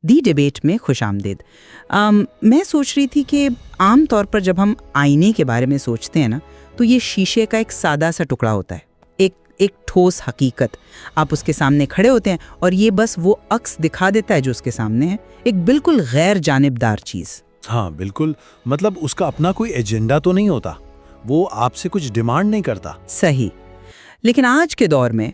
दी debate में खुशामदीद। मैं सोच रही थी कि आम तौर पर जब हम आईने के बारे में सोचते हैं ना, तो ये शीशे का एक सादा सा टुकड़ा होता है, एक ठोस हकीकत। आप उसके सामने खड़े होते हैं और ये बस वो अक्स दिखा देता है जो उसके सामने है, एक बिल्कुल गैर जानिबदार चीज़। हाँ बिल्कुल, मतलब उसका अपना कोई एजेंडा तो नहीं होता, वो आपसे कुछ डिमांड नहीं करता। सही। लेकिन आज के दौर में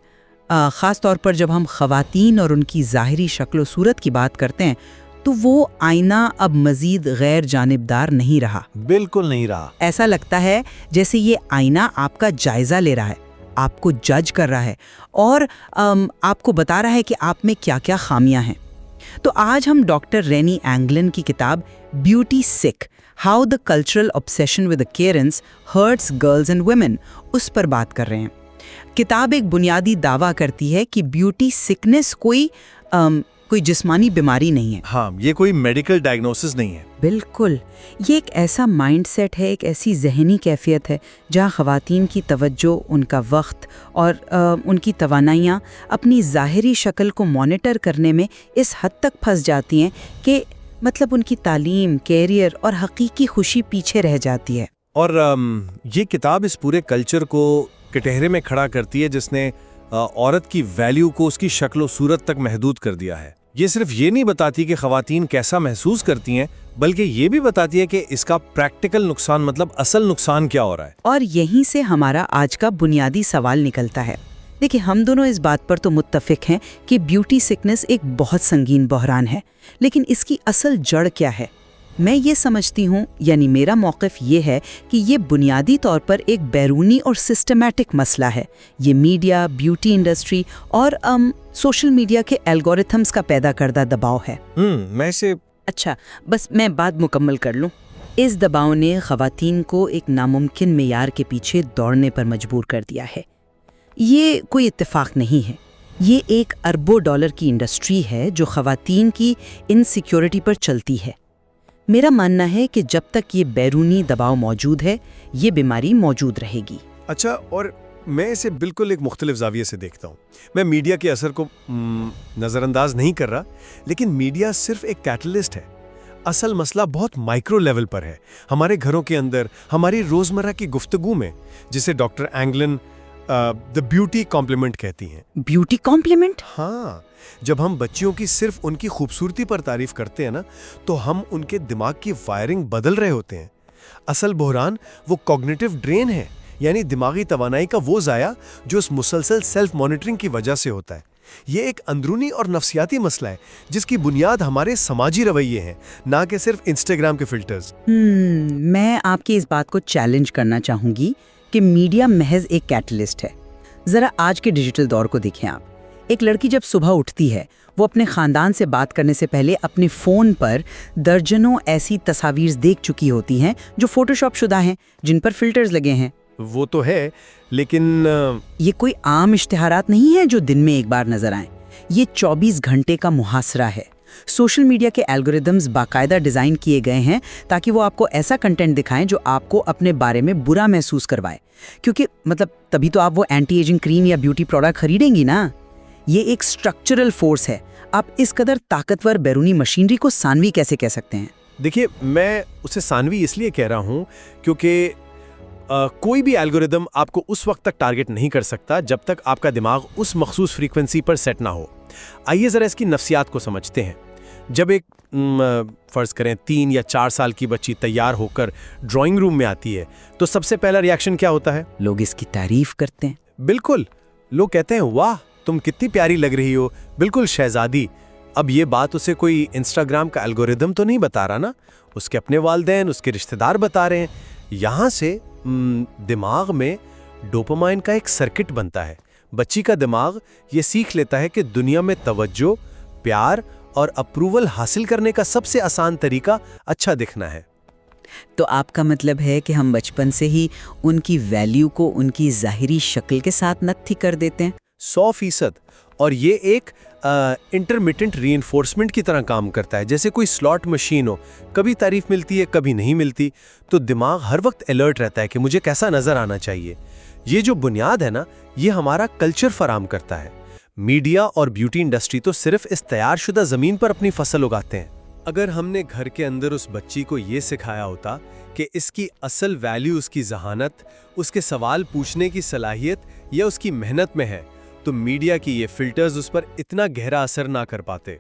ख़ास तौर पर जब हम ख़वातीन और उनकी ज़ाहिरी शक्ल सूरत की बात करते हैं, तो वो आईना अब मज़ीद गैर जानिबदार नहीं रहा। बिल्कुल नहीं रहा। ऐसा लगता है जैसे ये आईना आपका जायज़ा ले रहा है, आपको जज कर रहा है और आपको बता रहा है कि आप में क्या क्या खामियां हैं। तो आज हम डॉक्टर रेनी एंगलन की किताब beauty sick, how the cultural obsession with appearance hurts girls and women, उस पर बात कर रहे हैं। किताब एक बुनियादी दावा करती है कि ब्यूटी सिकनेस कोई जिस्मानी बीमारी नहीं है। हाँ, ये कोई मेडिकल डायग्नोसिस नहीं है। बिल्कुल, ये एक ऐसा माइंडसेट है, एक ऐसी जहनी कैफियत है जहाँ ख़वातीन की तवज्जो, उनका वक्त और उनकी तवानाइयाँ अपनी ज़ाहिरी शक्ल को मॉनिटर करने में इस हद तक फंस जाती हैं कि मतलब उनकी तालीम, कैरियर और हकीकी खुशी पीछे रह जाती है। और ये किताब इस पूरे कल्चर को कटहरे में खड़ा करती है जिसने औरत की वैल्यू को उसकी शक्ल सूरत तक महदूद कर दिया है। ये सिर्फ ये नहीं बताती कि ख़वातीन कैसा महसूस करती हैं, बल्कि ये भी बताती है कि इसका प्रैक्टिकल नुकसान, मतलब असल नुकसान क्या हो रहा है। और यहीं से हमारा आज का बुनियादी सवाल निकलता है। देखिए, हम दोनों इस बात पर तो मुत्तफिक हैं कि ब्यूटी सिकनेस एक बहुत संगीन बहरान है, लेकिन इसकी असल जड़ क्या है? मैं ये समझती हूँ, यानी मेरा मौक़िफ़ ये है कि ये बुनियादी तौर पर एक बैरूनी और सिस्टमैटिक मसला है। ये मीडिया, ब्यूटी इंडस्ट्री और सोशल मीडिया के एल्गोरिथम्स का पैदा करदा दबाव है। मैं इसे अच्छा, बस मैं बात मुकम्मल कर लूँ। इस दबाव ने ख़वातीन को एक नामुमकिन मेयार के पीछे दौड़ने पर मजबूर कर दिया है। ये कोई इत्तेफाक नहीं है, ये एक अरबों डॉलर की इंडस्ट्री है जो ख़वातीन की इनसिक्योरिटी पर चलती है। मेरा मानना है कि जब तक ये बैरूनी दबाव मौजूद है, ये बीमारी मौजूद रहेगी। अच्छा, और मैं इसे बिल्कुल एक मुख्तलिफ ज़ाविये से देखता हूँ। मैं मीडिया के असर को नज़रअंदाज नहीं कर रहा, लेकिन मीडिया सिर्फ एक कैटलिस्ट है। असल मसला बहुत माइक्रो लेवल पर है, हमारे घरों के अंदर, हमारी रोज़मर्रा की गुफ्तगू में, जिसे doctor Engeln the beauty compliment कहती हैं। Beauty compliment? हाँ, जब हम बच्चियों की सिर्फ उनकी खूबसूरती पर तारीफ करते हैं ना, तो हम उनके दिमाग की वायरिंग बदल रहे होते हैं। असल बहरान वो कॉग्निटिव ड्रेन है, यानी दिमागी तवानाई का वो ज़ाया जो इस मुसलसल सेल्फ मॉनिटरिंग की वजह से होता है। ये एक अंदरूनी और नफ्सियाती मसला है जिसकी बुनियाद हमारे समाजी रवैये हैं, ना कि सिर्फ इंस्टाग्राम के फिल्टर्स। मैं आपकी इस बात को चैलेंज करना चाहूँगी कि मीडिया महज एक कैटलिस्ट है। ज़रा आज के डिजिटल दौर को देखें आप। एक लड़की जब सुबह उठती है, वो अपने ख़ानदान से बात करने से पहले अपने फ़ोन पर दर्जनों ऐसी तस्वीर देख चुकी होती हैं जो फ़ोटोशॉप शुदा हैं, जिन पर फिल्टर्स लगे हैं। वो तो है, लेकिन ये कोई आम इश्तिहारात नहीं है जो दिन में एक बार नजर आए। ये 24 घंटे का मुहासरा है। सोशल मीडिया के एल्गोरिदम्स बाकायदा डिज़ाइन किए गए हैं ताकि वो आपको ऐसा कंटेंट दिखाएं जो आपको अपने बारे में बुरा महसूस करवाए, क्योंकि मतलब तभी तो आप वो एंटी एजिंग क्रीम या ब्यूटी प्रोडक्ट खरीदेंगी ना। ये एक स्ट्रक्चरल फोर्स है। आप इस कदर ताकतवर बैरूनी मशीनरी को सानवी कैसे कह सकते हैं? देखिए, मैं उसे सानवी इसलिए कह रहा हूँ क्योंकि कोई भी एल्गोरिदम आपको उस वक्त तक टारगेट नहीं कर सकता जब तक आपका दिमाग उस मखसूस फ्रीक्वेंसी पर सेट ना हो। आइए ज़रा इसकी नफ्सियात को समझते हैं। जब एक फ़र्ज़ करें 3 या 4 साल की बच्ची तैयार होकर ड्राइंग रूम में आती है, तो सबसे पहला रिएक्शन क्या होता है? लोग इसकी तारीफ़ करते हैं। बिल्कुल, लोग कहते हैं, वाह तुम कितनी प्यारी लग रही हो, बिल्कुल शहजादी। अब ये बात उसे कोई इंस्टाग्राम का एल्गोरिदम तो नहीं बता रहा ना, उसके अपने वालिदैन, उसके रिश्तेदार बता रहे हैं। यहाँ से दिमाग में डोपामाइन का एक सर्किट बनता है। बच्ची का दिमाग ये सीख लेता है कि दुनिया में तवज्जो, प्यार और अप्रूवल हासिल करने का सबसे आसान तरीका अच्छा दिखना है। तो आपका मतलब है कि हम बचपन से ही उनकी वैल्यू को उनकी ज़ाहिरी शक्ल के साथ नत्थी कर देते हैं? 100%। और ये एक इंटरमिटेंट रीइंफोर्समेंट की तरह काम करता है, जैसे कोई स्लॉट मशीन हो, कभी तारीफ मिलती है, कभी नहीं मिलती, तो दिमाग हर वक्त अलर्ट रहता है कि मुझे कैसा नजर आना चाहिए। ये जो बुनियाद है ना, ये हमारा कल्चर फराम करता है। मीडिया और ब्यूटी इंडस्ट्री तो सिर्फ इस तैयारशुदा जमीन पर अपनी फसल उगाते हैं। अगर हमने घर के अंदर उस बच्ची को ये सिखाया होता कि इसकी असल वैल्यू उसकी जहानत, उसके सवाल पूछने की सलाहियत या उसकी मेहनत में है, तो मीडिया की ये फिल्टर्स उस पर इतना गहरा असर ना कर पाते।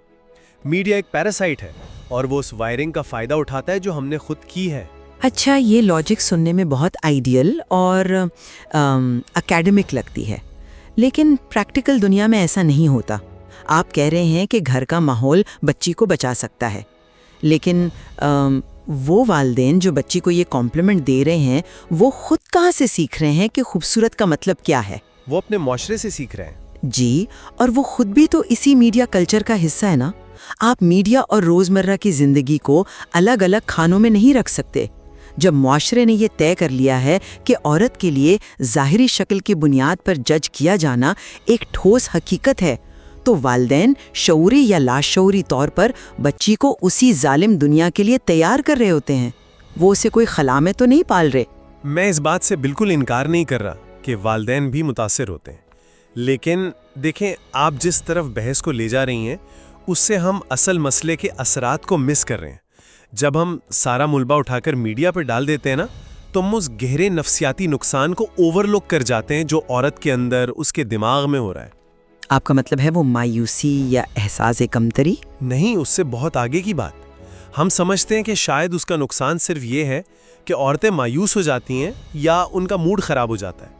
मीडिया एक पैरासाइट है और वो उस वायरिंग का फायदा उठाता है जो हमने खुद की है। अच्छा, ये लॉजिक सुनने में बहुत आइडियल और एकेडमिक लगती है, लेकिन प्रैक्टिकल दुनिया में ऐसा नहीं होता। आप कह रहे हैं कि घर का माहौल बच्ची को बचा सकता है, लेकिन वो वालिदैन जो बच्ची को ये कॉम्प्लीमेंट दे रहे हैं, वो खुद कहाँ से सीख रहे हैं कि खूबसूरत का मतलब क्या है? वो अपने माशरे से सीख रहे हैं। जी, और वो खुद भी तो इसी मीडिया कल्चर का हिस्सा है ना। आप मीडिया और रोजमर्रा की जिंदगी को अलग अलग खानों में नहीं रख सकते। जब मुआशरे ने ये तय कर लिया है कि औरत के लिए ज़ाहिरी शक्ल की बुनियाद पर जज किया जाना एक ठोस हकीकत है, तो वालिदैन शऊरी या लाशऊरी तौर पर बच्ची को उसी जालिम दुनिया के लिए तैयार कर रहे होते हैं। वो उसे कोई खला में तो नहीं पाल रहे। मैं इस बात से बिल्कुल इनकार नहीं कर रहा कि वालिदैन भी मुतासिर होते हैं, लेकिन देखें, आप जिस तरफ बहस को ले जा रही हैं उससे हम असल मसले के असरात को मिस कर रहे हैं। जब हम सारा मुलबा उठाकर मीडिया पर डाल देते हैं ना, तो हम उस गहरे नफ्सियाती नुकसान को ओवरलुक कर जाते हैं जो औरत के अंदर, उसके दिमाग में हो रहा है। आपका मतलब है वो मायूसी या एहसास कमतरी? नहीं, उससे बहुत आगे की बात। हम समझते हैं कि शायद उसका नुकसान सिर्फ ये है कि औरतें मायूस हो जाती हैं या उनका मूड खराब हो जाता है,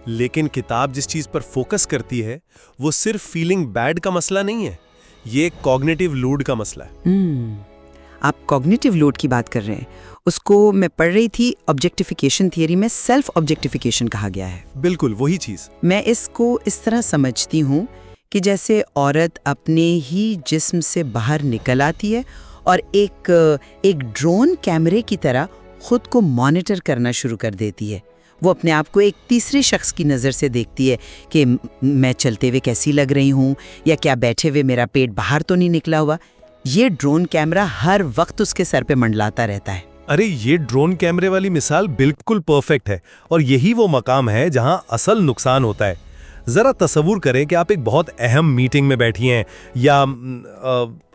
लेकिन किताब जिस चीज़ पर फोकस करती है वो सिर्फ फीलिंग बैड का मसला नहीं है, ये कॉग्निटिव लोड का मसला है। आप कॉग्निटिव लोड की बात कर रहे हैं। उसको मैं पढ़ रही थी, ऑब्जेक्टिफिकेशन थियरी में सेल्फ ऑब्जेक्टिफिकेशन कहा गया है। बिल्कुल वही चीज़। मैं इसको इस तरह समझती हूँ कि जैसे औरत अपने ही जिस्म से बाहर निकल आती है और एक ड्रोन कैमरे की तरह खुद को मॉनिटर करना शुरू कर देती है। वो अपने आप को एक तीसरे शख्स की नज़र से देखती है कि मैं चलते हुए कैसी लग रही हूँ, या क्या बैठे हुए मेरा पेट बाहर तो नहीं निकला हुआ। ये ड्रोन कैमरा हर वक्त उसके सर पे मंडलाता रहता है। अरे, ये ड्रोन कैमरे वाली मिसाल बिल्कुल परफेक्ट है, और यही वो मकाम है जहां असल नुकसान होता है। जरा तसव्वुर करें कि आप एक बहुत अहम मीटिंग में बैठी हैं या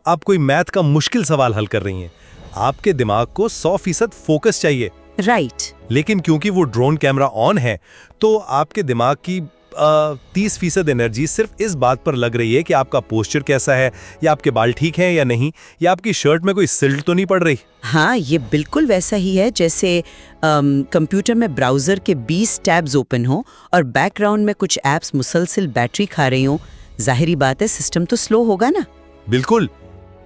आप कोई मैथ का मुश्किल सवाल हल कर रही हैं। आपके दिमाग को 100% फोकस चाहिए, राइट। लेकिन क्योंकि वो ड्रोन कैमरा ऑन है, तो आपके दिमाग की 30% एनर्जी सिर्फ इस बात पर लग रही है कि आपका पोस्चर कैसा है, या आपके बाल ठीक हैं या नहीं, या आपकी शर्ट में कोई सिल्ट तो नहीं पड़ रही। हाँ, ये बिल्कुल वैसा ही है जैसे कंप्यूटर में ब्राउज़र के 20 टैब्स ओपन हो और बैकग्राउंड में कुछ ऐप्स मुसलसल बैटरी खा रही हों। जाहिरी बात है, सिस्टम तो स्लो होगा ना। बिल्कुल।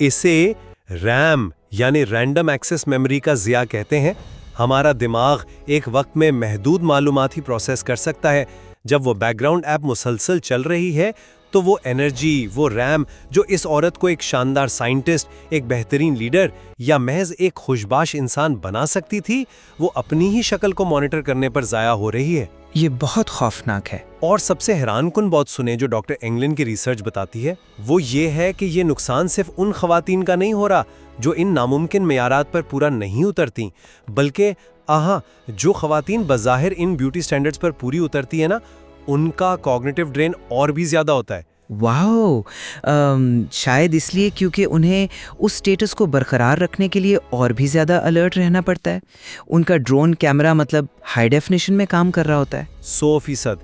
इसे रैम यानी रैंडम एक्सेस मेमोरी का ज़िया कहते हैं। हमारा दिमाग एक वक्त में महदूद मालूमात ही प्रोसेस कर सकता है। जब वो बैकग्राउंड ऐप मुसलसल चल रही है, तो वो एनर्जी, वो रैम जो इस औरत को एक शानदार साइंटिस्ट, एक बेहतरीन लीडर या महज एक खुशबाश इंसान बना सकती थी, वो अपनी ही शक्ल को मॉनिटर करने पर ज़ाया हो रही है। ये बहुत खौफनाक है। और सबसे हैरानकुन बात सुने जो डॉक्टर एंगलिन की रिसर्च बताती है, वो ये है कि ये नुकसान सिर्फ उन खवातीन का नहीं हो रहा जो इन नामुमकिन मेयारात पर पूरा नहीं उतरती, बल्कि जो खवातीन बज़ाहिर इन ब्यूटी स्टैंडर्ड्स पर पूरी उतरती है ना, उनका कॉग्निटिव ड्रेन और भी ज़्यादा होता है। वाओ, शायद इसलिए क्योंकि उन्हें उस स्टेटस को बरकरार रखने के लिए और भी ज़्यादा अलर्ट रहना पड़ता है। उनका ड्रोन कैमरा मतलब हाई डेफिनेशन में काम कर रहा होता है। 100%।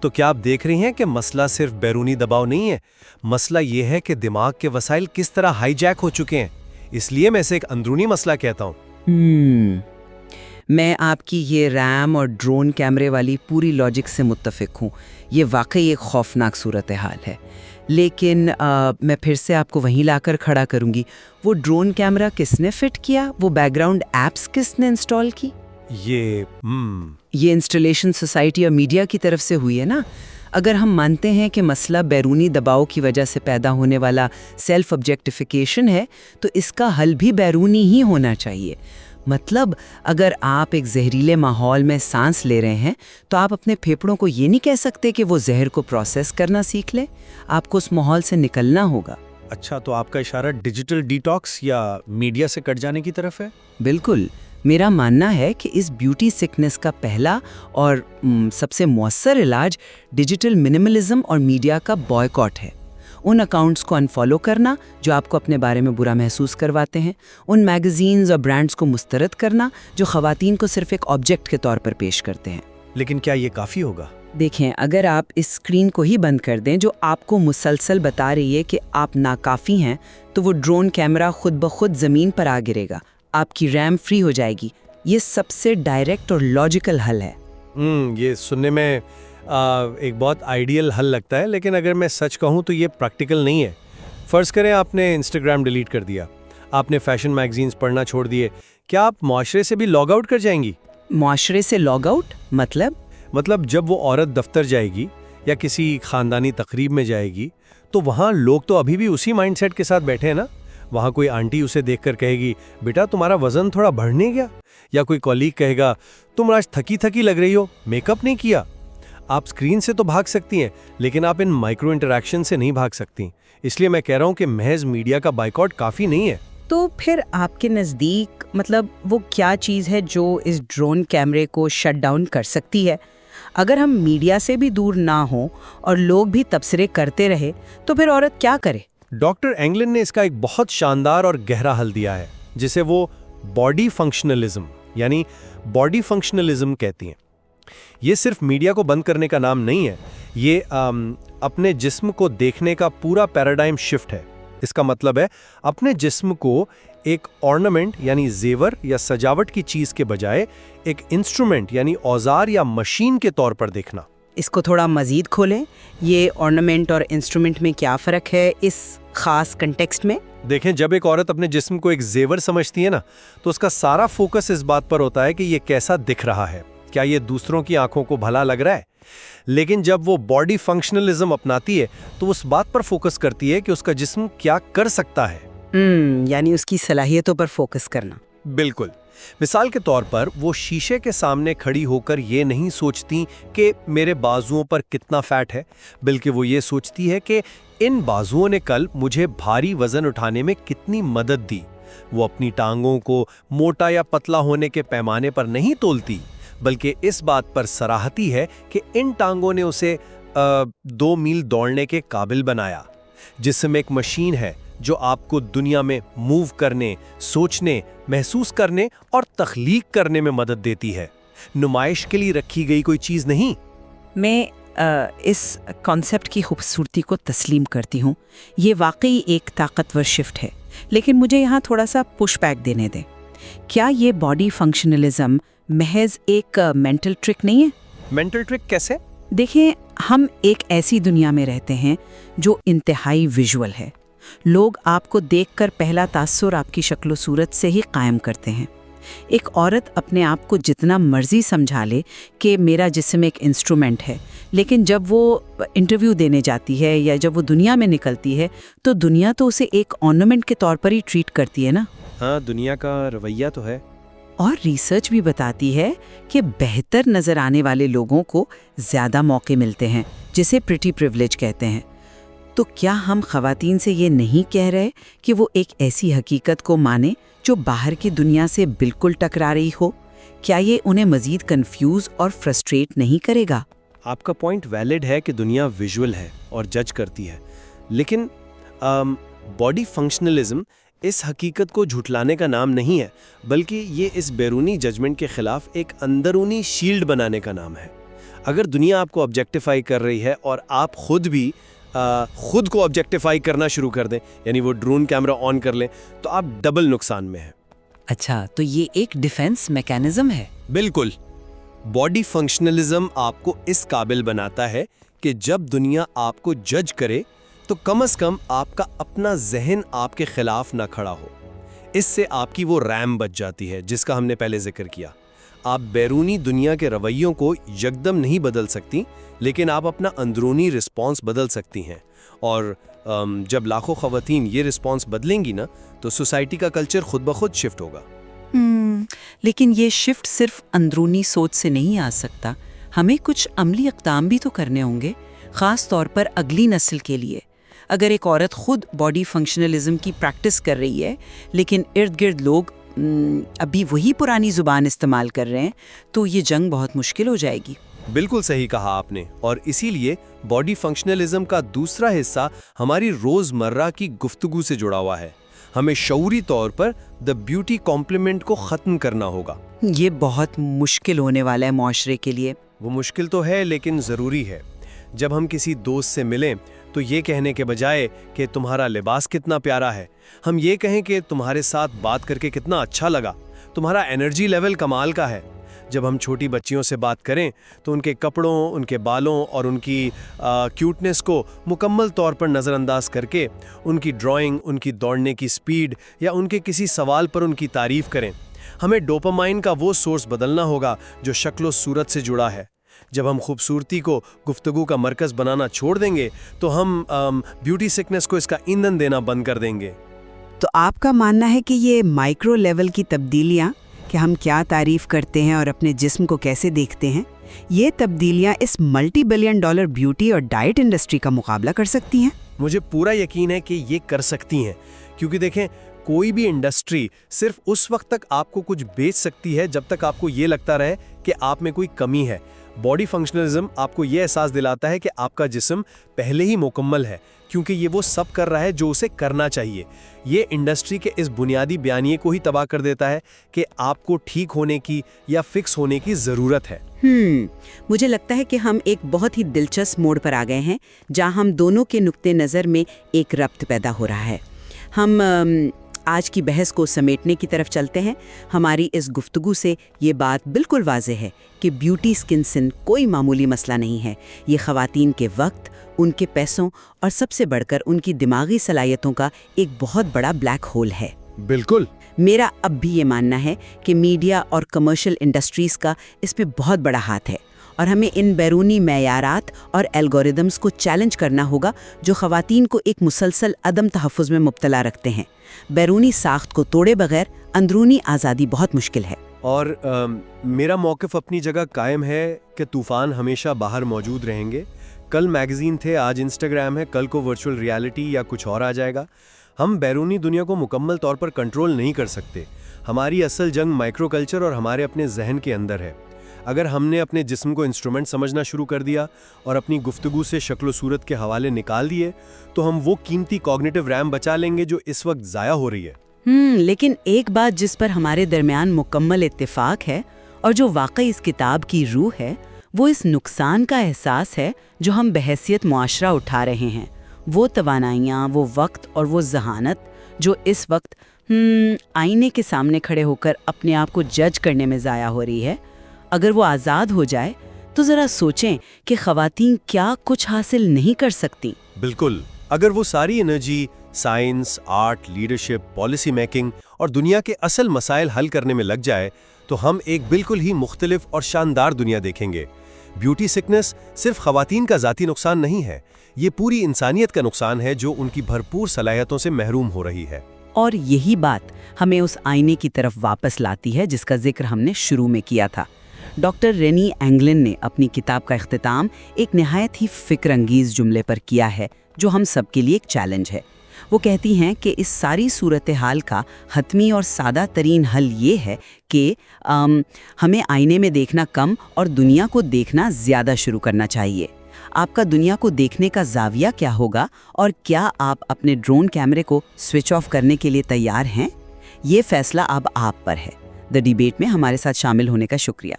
तो क्या आप देख रही हैं कि मसला सिर्फ बैरूनी दबाव नहीं है, मसला ये है कि दिमाग के वसाइल किस तरह हाईजैक हो चुके हैं। इसलिए मैं इसे एक अंदरूनी मसला कहता हूँ। मैं आपकी ये रैम और ड्रोन कैमरे वाली पूरी लॉजिक से मुत्तफिक हूँ। ये वाकई एक खौफनाक सूरत हाल है, लेकिन मैं फिर से आपको वहीं लाकर खड़ा करूँगी। वो ड्रोन कैमरा किसने फिट किया? वो बैकग्राउंड एप्स किसने इंस्टॉल की? ये इंस्टॉलेशन सोसाइटी और मीडिया की तरफ से हुई है ना। अगर हम मानते हैं कि मसला बैरूनी दबाव की वजह से पैदा होने वाला सेल्फ ऑब्जेक्टिफिकेशन है, तो इसका हल भी बैरूनी ही होना चाहिए। मतलब अगर आप एक जहरीले माहौल में सांस ले रहे हैं, तो आप अपने फेफड़ों को ये नहीं कह सकते कि वो जहर को प्रोसेस करना सीख ले। आपको उस माहौल से निकलना होगा। अच्छा, तो आपका इशारा डिजिटल डिटॉक्स या मीडिया से कट जाने की तरफ है? बिल्कुल। मेरा मानना है कि इस ब्यूटी सिकनेस का पहला और सबसे मौसर इलाज डिजिटल मिनिमलिज्म और मीडिया का बॉयकॉट है। उन अकाउंट्स को अनफॉलो करना जो आपको अपने बारे में बुरा महसूस करवाते हैं, उन मैगजीन्स और ब्रांड्स को मुस्तरद करना जो ख़वातीन को सिर्फ एक ऑब्जेक्ट के तौर पर पेश करते हैं। लेकिन क्या ये काफ़ी होगा? देखें, अगर आप इस स्क्रीन को ही बंद कर दें जो आपको मुसलसल बता रही है कि आप नाकाफ़ी हैं, तो वो ड्रोन कैमरा खुद ब खुद ज़मीन पर आ गिरेगा, आपकी रैम फ्री हो जाएगी। ये सबसे डायरेक्ट और लॉजिकल हल है। ये सुनने में एक बहुत आइडियल हल लगता है, लेकिन अगर मैं सच कहूँ तो ये प्रैक्टिकल नहीं है। फ़र्ज़ करें आपने इंस्टाग्राम डिलीट कर दिया, आपने फैशन मैगजीन्स पढ़ना छोड़ दिए, क्या आप माशरे से भी लॉग आउट कर जाएंगी? माशरे से लॉग आउट मतलब जब वो औरत दफ्तर जाएगी या किसी ख़ानदानी तकरीब में जाएगी तो वहाँ लोग तो अभी भी उसी माइंडसेट के साथ बैठे हैं ना। वहाँ कोई आंटी उसे देखकर कहेगी, बेटा तुम्हारा वज़न थोड़ा बढ़ नहीं गया? या कोई कॉलीग कहेगा, तुम आज थकी थकी लग रही हो, मेकअप नहीं किया। आप स्क्रीन से तो भाग सकती हैं, लेकिन आप इन माइक्रो इंटरैक्शन से नहीं भाग सकती। इसलिए मैं कह रहा हूँ कि महज मीडिया का बाइकआउट काफ़ी नहीं है। तो फिर आपके नज़दीक वो क्या चीज़ है जो इस ड्रोन कैमरे को शट डाउन कर सकती है? अगर हम मीडिया से भी दूर ना हो और लोग भी तबसरे करते रहे तो फिर औरत क्या करे? डॉक्टर एंगलन ने इसका एक बहुत शानदार और गहरा हल दिया है, जिसे वो बॉडी फंक्शनलिज्म यानी बॉडी फंक्शनलिज्म कहती हैं। ये सिर्फ मीडिया को बंद करने का नाम नहीं है, ये अपने जिस्म को देखने का पूरा पैराडाइम शिफ्ट है। इसका मतलब है अपने जिस्म को एक ऑर्नामेंट यानी जेवर या सजावट की चीज के बजाय एक इंस्ट्रूमेंट यानी औजार या मशीन के तौर पर देखना। इसको थोड़ा मजीद खोलें, ये ऑर्नामेंट और इंस्ट्रूमेंट में क्या फ़र्क है इस खास कंटेक्स्ट में? देखें, जब एक औरत अपने जिस्म को एक जेवर समझती है ना, तो उसका सारा फोकस इस बात पर होता है कि ये कैसा दिख रहा है, क्या ये दूसरों की आंखों को भला लग रहा है। लेकिन जब वो बॉडी फंक्शनलिज्म अपनाती है तो उस बात पर फोकस करती है कि उसका जिस्म क्या कर सकता है। यानी उसकी सलाहियतों पर फोकस करना। बिल्कुल। मिसाल के तौर पर वो शीशे के सामने खड़ी होकर ये नहीं सोचती कि मेरे बाजुओं पर कितना फैट है, बल्कि वो ये सोचती है कि इन बाजुओं ने कल मुझे भारी वजन उठाने में कितनी मदद दी। वो अपनी टांगों को मोटा या पतला होने के पैमाने पर नहीं तोलती, बल्कि इस बात पर सराहती है कि इन टांगों ने उसे 2 मील दौड़ने के काबिल बनाया। जिस्म एक मशीन है जो आपको दुनिया में मूव करने, सोचने, महसूस करने और तख्लीक करने में मदद देती है, नुमाइश के लिए रखी गई कोई चीज़ नहीं। मैं इस कॉन्सेप्ट की खूबसूरती को तस्लीम करती हूँ। ये वाकई एक ताकतवर शिफ्ट है, लेकिन मुझे यहाँ थोड़ा सा पुश बैक देने दें। क्या ये बॉडी फंक्शनलिज्म महज एक मेंटल ट्रिक नहीं है? मेंटल ट्रिक कैसे? देखें, हम एक ऐसी दुनिया में रहते हैं जो इंतहाई विजुअल है। लोग आपको देखकर पहला तासुर आपकी शक्ल सूरत से ही कायम करते हैं। एक औरत अपने आप को जितना मर्जी समझा ले कि मेरा जिस्म एक इंस्ट्रूमेंट है, लेकिन जब वो इंटरव्यू देने जाती है या जब वो दुनिया में निकलती है तो दुनिया तो उसे एक ऑर्नामेंट के तौर पर ही ट्रीट करती है ना। हाँ, दुनिया का रवैया तो है। और रिसर्च भी बताती है कि बेहतर नजर आने वाले लोगों को ज्यादा मौके मिलते हैं, जिसे प्रिटी प्रिविलेज कहते हैं। तो क्या हम खवातीन से ये नहीं कह रहे कि वो एक ऐसी हकीकत को माने जो बाहर की दुनिया से बिल्कुल टकरा रही हो? क्या ये उन्हें मजीद कंफ्यूज और फ्रस्ट्रेट नहीं करेगा? आपका पॉइंट वैलिड है कि दुनिया विजुअल है और जज करती है, लेकिन बॉडी फंक्शनलिज्म इस हकीकत को झुठलाने का नाम नहीं है, बल्कि ये इस बैरूनी जजमेंट के खिलाफ एक अंदरूनी शील्ड बनाने का नाम है। अगर दुनिया आपको ऑब्जेक्टिफाई कर रही है और आप खुद भी खुद को ऑब्जेक्टिफाई करना शुरू कर दें, यानी वो ड्रोन कैमरा ऑन कर लें, तो आप डबल नुकसान में हैं। अच्छा, तो ये एक डिफेंस मैकेनिज्म है? बिल्कुल। बॉडी फंक्शनलिज्म आपको इस काबिल बनाता है कि जब दुनिया आपको जज करे तो कम से कम आपका अपना जहन आपके खिलाफ ना खड़ा हो। इससे आपकी वो रैम बच जाती है जिसका हमने पहले जिक्र किया। आप बैरूनी दुनिया के रवैयों को यकदम नहीं बदल सकती, लेकिन आप अपना अंदरूनी रिस्पॉन्स बदल सकती हैं। और जब लाखों ख़वातीन ये रिस्पॉन्स बदलेंगी ना, तो सोसाइटी का कल्चर खुद ब खुद शिफ्ट होगा। लेकिन ये शिफ्ट सिर्फ अंदरूनी सोच से नहीं आ सकता। हमें कुछ अमली इक़दाम भी तो करने होंगे, ख़ास तौर पर अगली नस्ल के लिए। अगर एक औरत खुद बॉडी फंक्शनलिज्म की प्रैक्टिस कर रही है, लेकिन इर्द गिर्द लोग अभी वही पुरानी जुबान इस्तेमाल कर रहे हैं तो ये जंग बहुत मुश्किल हो जाएगी। बिल्कुल सही कहा आपने, और इसीलिए बॉडी फंक्शनलिज्म का दूसरा हिस्सा हमारी रोजमर्रा की गुफ्तगू से जुड़ा हुआ है। हमें शऊरी तौर पर द ब्यूटी कॉम्प्लीमेंट को खत्म करना होगा। ये बहुत मुश्किल होने वाला है माशरे के लिए। वो मुश्किल तो है लेकिन ज़रूरी है। जब हम किसी दोस्त से मिलें तो ये कहने के बजाय कि तुम्हारा लिबास कितना प्यारा है, हम ये कहें कि तुम्हारे साथ बात करके कितना अच्छा लगा, तुम्हारा एनर्जी लेवल कमाल का है। जब हम छोटी बच्चियों से बात करें तो उनके कपड़ों, उनके बालों और उनकी क्यूटनेस को मुकम्मल तौर पर नज़रअंदाज करके उनकी ड्राइंग, उनकी दौड़ने की स्पीड या उनके किसी सवाल पर उनकी तारीफ़ करें। हमें डोपामाइन का वो सोर्स बदलना होगा जो शक्लो सूरत से जुड़ा है। जब हम खूबसूरती को गुफ्तगू का मरकज़ बनाना छोड़ देंगे तो हम ब्यूटी सिकनेस को इसका ईंधन देना बंद कर देंगे। तो आपका मानना है कि ये माइक्रो लेवल की तब्दीलियाँ, कि हम क्या तारीफ करते हैं और अपने जिस्म को कैसे देखते हैं, ये तब्दीलियाँ इस मल्टी बिलियन डॉलर ब्यूटी और डाइट इंडस्ट्री का मुकाबला कर सकती हैं? मुझे पूरा यकीन है कि ये कर सकती हैं, क्योंकि देखें, कोई भी इंडस्ट्री सिर्फ उस वक्त तक आपको कुछ बेच सकती है जब तक आपको ये लगता रहे कि आप में कोई कमी है। बॉडी फंक्शनलिज्म आपको ये एहसास दिलाता है कि आपका जिस्म पहले ही मुकम्मल है, क्योंकि ये वो सब कर रहा है जो उसे करना चाहिए। ये इंडस्ट्री के इस बुनियादी बयानिए को ही तबाह कर देता है कि आपको ठीक होने की या फिक्स होने की ज़रूरत है। मुझे लगता है कि हम एक बहुत ही दिलचस्प मोड़ पर आ गए हैं, जहां हम दोनों के नुक्ते नज़र में एक रब्त पैदा हो रहा है। हम आज की बहस को समेटने की तरफ चलते हैं। हमारी इस गुफ्तगू से ये बात बिल्कुल वाज़ेह है कि ब्यूटी स्किन सिन कोई मामूली मसला नहीं है। ये ख़वातीन के वक्त, उनके पैसों और सबसे बढ़कर उनकी दिमागी सलाहियतों का एक बहुत बड़ा ब्लैक होल है। बिल्कुल। मेरा अब भी ये मानना है कि मीडिया और कमर्शियल इंडस्ट्रीज़ का इस पे बहुत बड़ा हाथ है, और हमें इन बैरूनी मयारात और एल्गोरिदम्स को चैलेंज करना होगा जो ख़वातीन को एक मुसलसल अदम तहफ़्फ़ुज़ में मुब्तला रखते हैं। बैरूनी साख्त को तोड़े बगैर अंदरूनी आज़ादी बहुत मुश्किल है। और मेरा मौक़िफ़ अपनी जगह कायम है कि तूफ़ान हमेशा बाहर मौजूद रहेंगे। कल मैगज़ीन थे, आज इंस्टाग्राम है, कल को वर्चुअल रियलिटी या कुछ और आ जाएगा। हम बैरूनी दुनिया को मुकम्मल तौर पर कंट्रोल नहीं कर सकते। हमारी असल जंग माइक्रो कल्चर और हमारे अपने जहन के अंदर है। अगर हमने अपने जिस्म को इंस्ट्रूमेंट समझना शुरू कर दिया और अपनी गुफ्तगू से शक्ल सूरत के हवाले निकाल दिए, तो हम वो कीमती कॉग्निटिव रैम बचा लेंगे जो इस वक्त ज़ाया हो रही है। लेकिन एक बात जिस पर हमारे दरमियान मुकम्मल इत्तेफाक है और जो वाकई इस किताब की रूह है, वो इस नुकसान का एहसास है जो हम बहैसियत मुआशरा उठा रहे हैं। वो तवानाइयाँ, वो वक्त और वो जहानत जो इस वक्त आईने के सामने खड़े होकर अपने आप को जज करने में ज़ाया हो रही है, अगर वो आज़ाद हो जाए तो ज़रा सोचें कि ख़वातीन क्या कुछ हासिल नहीं कर सकती। बिल्कुल। अगर वो सारी energy science, art, leadership, policy making और दुनिया के असल मसाइल हल करने में लग जाए तो हम एक बिल्कुल ही मुख्तलिफ और शानदार दुनिया देखेंगे। ब्यूटी सिकनेस सिर्फ ख़वातीन का ज़ाती नुकसान नहीं है, ये पूरी इंसानियत का नुकसान है जो उनकी भरपूर सलाहियतों से महरूम हो रही है। और यही बात हमें उस आईने की तरफ वापस लाती है जिसका जिक्र हमने शुरू में किया था। डॉक्टर रेनी एंगलिन ने अपनी किताब का इख्तिताम एक नहायत ही फ़िक्रअंगीज़ जुमले पर किया है जो हम सब के लिए एक चैलेंज है। वो कहती हैं कि इस सारी सूरत हाल का हतमी और सादा तरीन हल ये है कि हमें आईने में देखना कम और दुनिया को देखना ज़्यादा शुरू करना चाहिए। आपका दुनिया को देखने का जाविया क्या होगा और क्या आप अपने ड्रोन कैमरे को स्विच ऑफ करने के लिए तैयार हैं? ये फैसला अब आप पर है। द डिबेट में हमारे साथ शामिल होने का शुक्रिया।